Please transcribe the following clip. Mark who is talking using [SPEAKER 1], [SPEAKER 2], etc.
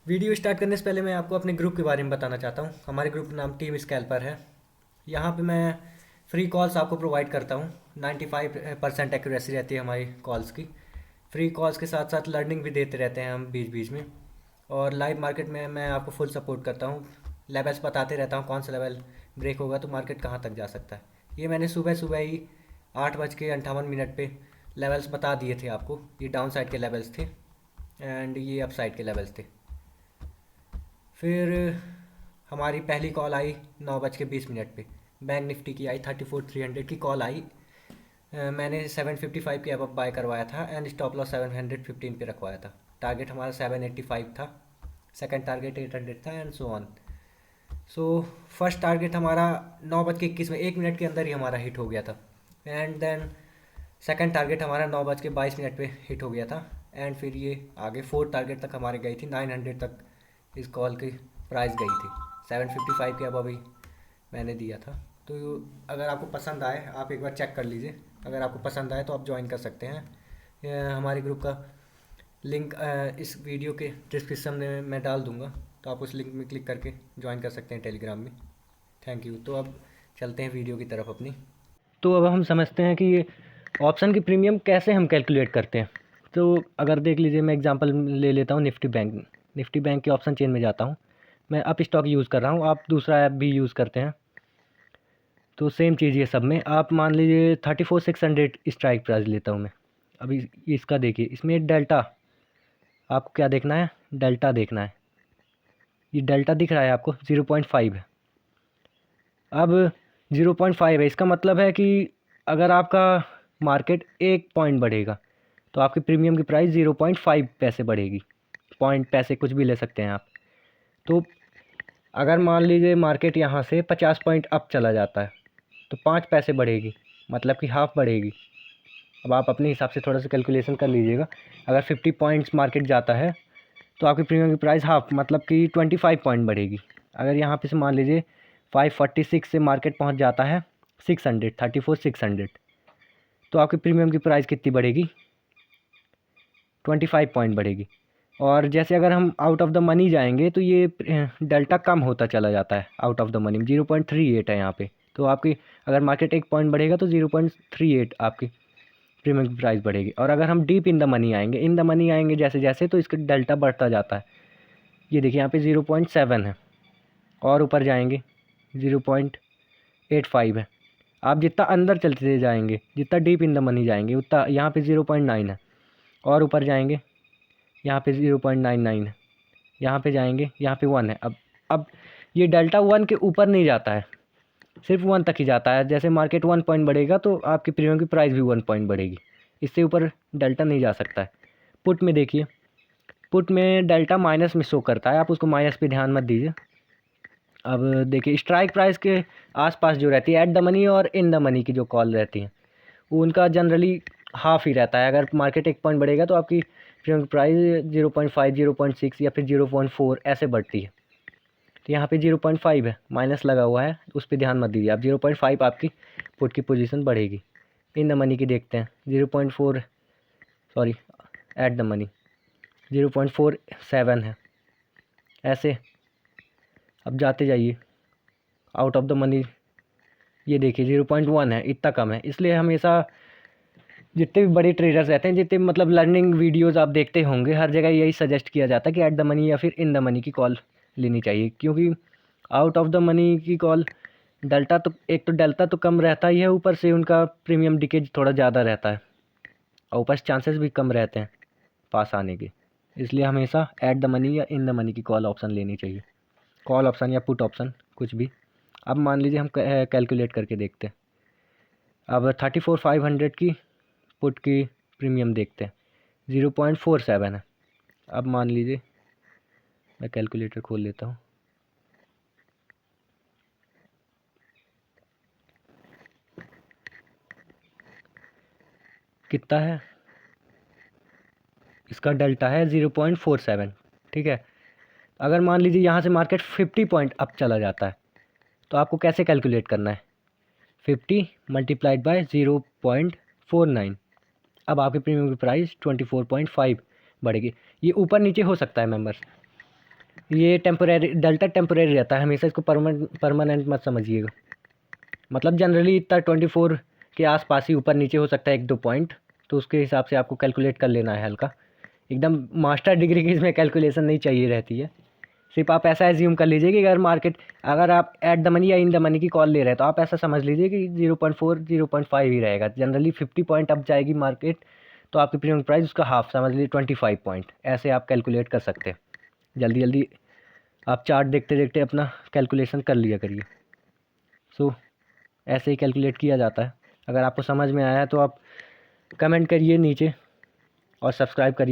[SPEAKER 1] Video start करने से पहले मैं आपको अपने ग्रुप के बारे में बताना चाहता हूँ। हमारे ग्रुप का नाम टीम स्कैल्पर है। यहाँ पे मैं फ्री कॉल्स आपको प्रोवाइड करता हूँ। 95% एक्यूरेसी रहती है हमारी कॉल्स की। फ्री कॉल्स के साथ साथ लर्निंग भी देते रहते हैं हम बीच बीच में। और लाइव मार्केट में मैं आपको फुल सपोर्ट करता हूँ। लेवल्स बताते रहता हूँ, कौन सा लेवल ब्रेक होगा तो मार्केट कहाँ तक जा सकता है। ये मैंने सुबह सुबह ही 8:58 पे लेवल्स बता दिए थे आपको। ये डाउन साइड के लेवल्स थे एंड ये अप साइड के लेवल्स थे। फिर हमारी पहली कॉल आई 9:20 पे। बैंक निफ्टी की आई 34,300 की कॉल आई। मैंने 755 के अब बाय करवाया था एंड स्टॉप लॉस 715 पे रखवाया था। टारगेट हमारा 785 था, सेकंड टारगेट 800 था and so on. So first target हमारा 9:21 में 1 मिनट के अंदर ही हमारा हिट हो गया था। एंड देन सेकंड टारगेट हमारा 9:22 पे हिट हो गया था। एंड फिर ये आगे फोर्थ टारगेट तक हमारे गई थी, 900 तक इस कॉल की प्राइस गई थी। 755 के अब अभी मैंने दिया था। तो अगर आपको पसंद आए आप एक बार चेक कर लीजिए। अगर आपको पसंद आए तो आप ज्वाइन कर सकते हैं। हमारे ग्रुप का लिंक इस वीडियो के डिस्क्रिप्शन में मैं डाल दूंगा, तो आप उस लिंक में क्लिक करके ज्वाइन कर सकते हैं टेलीग्राम में। Thank you. तो अब चलते हैं वीडियो की तरफ अपनी। तो अब हम समझते हैं कि ये ऑप्शन की प्रीमियम कैसे हम कैलकुलेट करते हैं। तो अगर देख लीजिए, मैं एग्जांपल ले लेता हूँ निफ्टी बैंक। निफ्टी बैंक के ऑप्शन चेन में जाता हूँ। मैं अप स्टॉक यूज़ कर रहा हूँ, आप दूसरा ऐप भी यूज़ करते हैं तो सेम चीज़ ये सब में। आप मान लीजिए 34,600 स्ट्राइक प्राइस लेता हूँ मैं। अभी इसका देखिए, इसमें डेल्टा आपको क्या देखना है, डेल्टा देखना है। ये डेल्टा दिख रहा है आपको, 0.5 है। अब 0.5 है, इसका मतलब है कि अगर आपका मार्केट 1 पॉइंट बढ़ेगा तो आपकी प्रीमियम की प्राइस 0.5 पैसे बढ़ेगी। पॉइंट पैसे कुछ भी ले सकते हैं आप। तो अगर मान लीजिए मार्केट यहाँ से 50 पॉइंट अप चला जाता है तो 5 पैसे बढ़ेगी, मतलब कि हाफ बढ़ेगी। अब आप अपने हिसाब से थोड़ा सा कैलकुलेशन कर लीजिएगा। अगर 50 पॉइंट्स मार्केट जाता है तो आपकी प्रीमियम की प्राइस हाफ, मतलब कि 25 पॉइंट बढ़ेगी। अगर यहाँ पे से मान लीजिए 546 से मार्केट पहुँच जाता है 600, 34,600, तो आपकी प्रीमियम की प्राइस कितनी बढ़ेगी, 25 पॉइंट बढ़ेगी। और जैसे अगर हम आउट ऑफ द मनी जाएंगे तो ये डेल्टा कम होता चला जाता है। आउट ऑफ द मनी 0.38 है यहाँ पे। तो आपकी अगर मार्केट 1 पॉइंट बढ़ेगा तो 0.38 आपकी प्रीमियम की प्राइस बढ़ेगी। और अगर हम डीप इन द मनी आएंगे, इन द मनी आएंगे जैसे जैसे, तो इसका डेल्टा बढ़ता जाता है। ये देखिए यहाँ पे 0.7 है, और ऊपर जाएंगे 0.85 है। आप जितना अंदर चलते जाएंगे, जितना डीप इन द मनी जाएंगे, उतना यहाँ पे 0.9 है। और ऊपर जाएंगे यहाँ पे 0.99 है। यहाँ पे जाएंगे, यहाँ पे 1 है। अब ये डेल्टा 1 के ऊपर नहीं जाता है, सिर्फ 1 तक ही जाता है। जैसे मार्केट 1 पॉइंट बढ़ेगा तो आपकी प्रीमियम की प्राइस भी 1 पॉइंट बढ़ेगी। इससे ऊपर डेल्टा नहीं जा सकता है। पुट में देखिए, पुट में डेल्टा माइनस में शो करता है, आप उसको माइनस पे ध्यान मत दीजिए। अब देखिए स्ट्राइक प्राइस के आसपास जो रहती है, एट द मनी और इन द मनी की जो कॉल रहती हैं, वो उनका जनरली हाफ ही रहता है। अगर मार्केट 1 पॉइंट बढ़ेगा तो आपकी प्रीमियम प्राइस 0.5, 0.6 या फिर 0.4 ऐसे बढ़ती है। तो यहाँ पे 0.5 है, माइनस लगा हुआ है, उस पर ध्यान मत दीजिए आप। 0.5 आपकी पुट की पोजीशन बढ़ेगी। इन द मनी की देखते हैं, 0.4, सॉरी एट द मनी 0.47 है। ऐसे अब जाते जाइए आउट ऑफ द मनी, ये देखिए 0.1 है, इतना कम है। इसलिए हमेशा जितने भी बड़े ट्रेडर्स रहते हैं, जितने मतलब लर्निंग वीडियोस आप देखते होंगे, हर जगह यही सजेस्ट किया जाता है कि एट द मनी या फिर इन द मनी की कॉल लेनी चाहिए। क्योंकि आउट ऑफ द मनी की कॉल डेल्टा तो, एक तो डेल्टा तो कम रहता ही है, ऊपर से उनका प्रीमियम डिकेज थोड़ा ज़्यादा रहता है, और ऊपर से चांसेस भी कम रहते हैं पास आने के। इसलिए हमेशा एट द मनी या इन द मनी की कॉल ऑप्शन लेनी चाहिए। कॉल ऑप्शन या पुट ऑप्शन कुछ भी। अब मान लीजिए हम कैलकुलेट करके देखते हैं। अब 34,500 की पुट की प्रीमियम देखते हैं, 0.47 है। अब मान लीजिए मैं कैलकुलेटर खोल लेता हूँ। कितना है इसका, डेल्टा है 0.47, ठीक है। अगर मान लीजिए यहाँ से मार्केट 50 पॉइंट अप चला जाता है तो आपको कैसे कैलकुलेट करना है, 50 मल्टीप्लाइड बाय 0.49। अब आपकी प्रीमियम की प्राइस 24.5 बढ़ेगी। ये ऊपर नीचे हो सकता है मेंबर्स, ये टेम्पोरेरी डेल्टा टेम्पोरेरी रहता है हमेशा, इसको परमानेंट मत समझिएगा। मतलब जनरली इतना 24 के आसपास ही ऊपर नीचे हो सकता है 1-2 पॉइंट, तो उसके हिसाब से आपको कैलकुलेट कर लेना है हल्का। एकदम मास्टर डिग्री की इसमें कैलकुलेशन नहीं चाहिए रहती है। सिर्फ आप ऐसा एज्यूम कर लीजिए कि अगर आप एट द मनी या इन द मनी की कॉल ले रहे हैं तो आप ऐसा समझ लीजिए कि 0.4 0.5 ही रहेगा। जनरली 50 पॉइंट अप जाएगी मार्केट तो आपकी प्रीमियम प्राइस उसका हाफ समझ लीजिए 25 पॉइंट, ऐसे आप कैलकुलेट कर सकते हैं। जल्दी जल्दी आप चार्ट देखते देखते अपना कैलकुलेशन कर लिया करिए। सो ऐसे ही कैलकुलेट किया जाता है। अगर आपको समझ में आया तो आप कमेंट करिए नीचे और सब्सक्राइब करिए।